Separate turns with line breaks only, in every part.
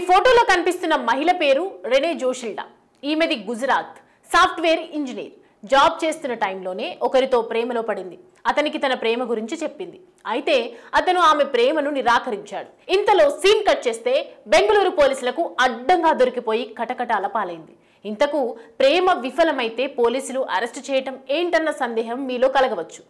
ఫోటోలో కనిపిస్తున్న మహిళ పేరు రెనే జోషిల్డా. ఈమెది గుజరాత్, సాఫ్ట్వేర్ ఇంజనీర్. జాబ్ చేస్తున్న టైంలోనే ఒకరితో ప్రేమలో పడింది. అతనికి తన ప్రేమ గురించి చెప్పింది. అయితే అతను ఆమె ప్రేమను నిరాకరించాడు. ఇంతలో సీన్ కట్ చేస్తే బెంగళూరు పోలీసులకు అడ్డంగా దొరికిపోయి కటకటాల పాలైంది. ఇంతకు ప్రేమ విఫలమైతే పోలీసులు అరెస్ట్ చేయటం ఏంటన్న సందేహం మీలో కలగవచ్చు.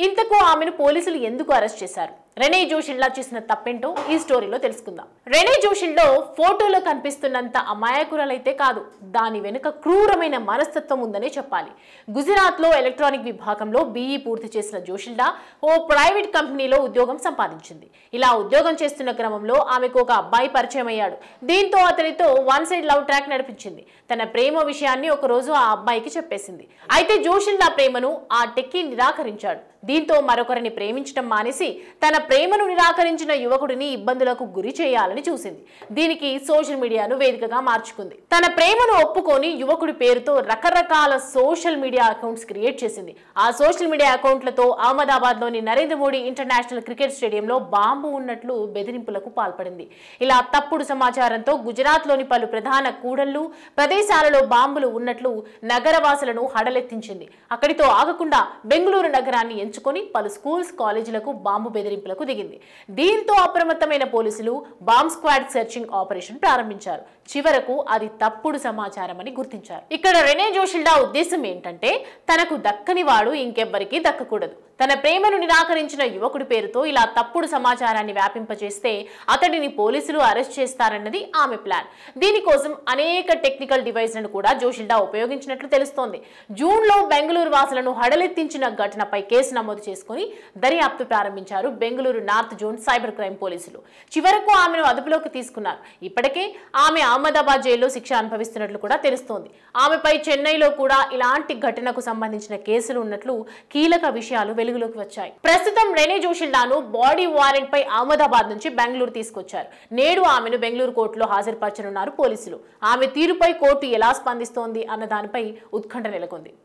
ఇంతకు ఆమెను పోలీసులు ఎందుకు అరెస్ట్ చేశారు? రెనే జోషిల్డా చేసిన తప్పేంటో ఈ స్టోరీలో తెలుసుకుందాం. రెనే జోషిల్డా ఫోటోలో కనిపిస్తున్నంత అమాయకురాలైతే కాదు, దాని వెనుక క్రూరమైన మనస్తత్వం ఉందనే చెప్పాలి. గుజరాత్ లో ఎలక్ట్రానిక్ విభాగంలో BE పూర్తి చేసిన జోషిల్డా ఓ ప్రైవేట్ కంపెనీలో ఉద్యోగం సంపాదించింది. ఇలా ఉద్యోగం చేస్తున్న క్రమంలో ఆమెకు ఒక అబ్బాయి పరిచయం అయ్యాడు. దీంతో అతనితో వన్ సైడ్ లవ్ ట్రాక్ నడిపించింది. తన ప్రేమ విషయాన్ని ఒక రోజు ఆ అబ్బాయికి చెప్పేసింది. అయితే జోషిల్డా ప్రేమను ఆ టెక్కీ నిరాకరించాడు. దీంతో మరొకరిని ప్రేమించడం మానేసి తన ప్రేమను నిరాకరించిన యువకుడిని ఇబ్బందులకు గురి చేయాలని చూసింది. దీనికి సోషల్ మీడియాను వేదికగా మార్చుకుంది. తన ప్రేమను ఒప్పుకొని యువకుడి పేరుతో రకరకాల సోషల్ మీడియా అకౌంట్స్ క్రియేట్ చేసింది. ఆ సోషల్ మీడియా అకౌంట్లతో అహ్మదాబాద్ లోని నరేంద్ర మోడీ ఇంటర్నేషనల్ క్రికెట్ స్టేడియంలో బాంబు ఉన్నట్లు బెదిరింపులకు పాల్పడింది. ఇలా తప్పుడు సమాచారంతో గుజరాత్ లోని పలు ప్రధాన కూడళ్లు, ప్రదేశాలలో బాంబులు ఉన్నట్లు నగరవాసులను హడలెత్తించింది. అక్కడితో ఆగకుండా బెంగళూరు నగరాన్ని ఎంచుకొని పలు స్కూల్స్, కాలేజీలకు బాంబు బెదిరింపులకు దిగింది. దీంతో అప్రమత్తమైన పోలీసులు బాంబ్ స్క్వాడ్ సెర్చింగ్ ఆపరేషన్ ప్రారంభించారు. చివరకు అది తప్పుడు సమాచారం అని గుర్తించారు. ఇక్కడ రెనే జోషిల్డా ఉద్దేశం ఏంటంటే తనకు దక్కని వాడు ఇంకెవ్వరికీ దక్కకూడదు. తన ప్రేమను నిరాకరించిన యువకుడి పేరుతో ఇలా తప్పుడు సమాచారాన్ని వ్యాపింపచేస్తే అతడిని పోలీసులు అరెస్ట్ చేస్తారన్నది ఆమె ప్లాన్. దీనికోసం అనేక టెక్నికల్ డివైస్లను కూడా జోషిల్డా ఉపయోగించినట్లు తెలుస్తోంది. జూన్లో బెంగళూరు వాసులను హడలెత్తించిన ఘటనపై కేసు నమోదు చేసుకుని దర్యాప్తు ప్రారంభించారు Bengaluru north zone cyber crime పోలీసులు. చివరకు ఆమెను అదుపులోకి తీసుకున్నారు. ఇప్పటికే ఆమె అహ్మదాబాద్ జైల్లో శిక్ష అనుభవిస్తున్నట్లు కూడా తెలుస్తోంది. ఆమెపై చెన్నైలో కూడా ఇలాంటి ఘటనకు సంబంధించిన కేసులు ఉన్నట్లు కీలక విషయాలు వెలుగులోకి వచ్చాయి. ప్రస్తుతం రెనే జోషిల్డాను బాడీ వారెంట్ పై అహ్మదాబాద్ నుంచి బెంగళూరు తీసుకొచ్చారు. నేడు ఆమెను బెంగళూరు కోర్టులో హాజరుపరచనున్నారు పోలీసులు. ఆమె తీరుపై కోర్టు ఎలా స్పందిస్తోంది అన్న దానిపై ఉత్కంఠ నెలకొంది.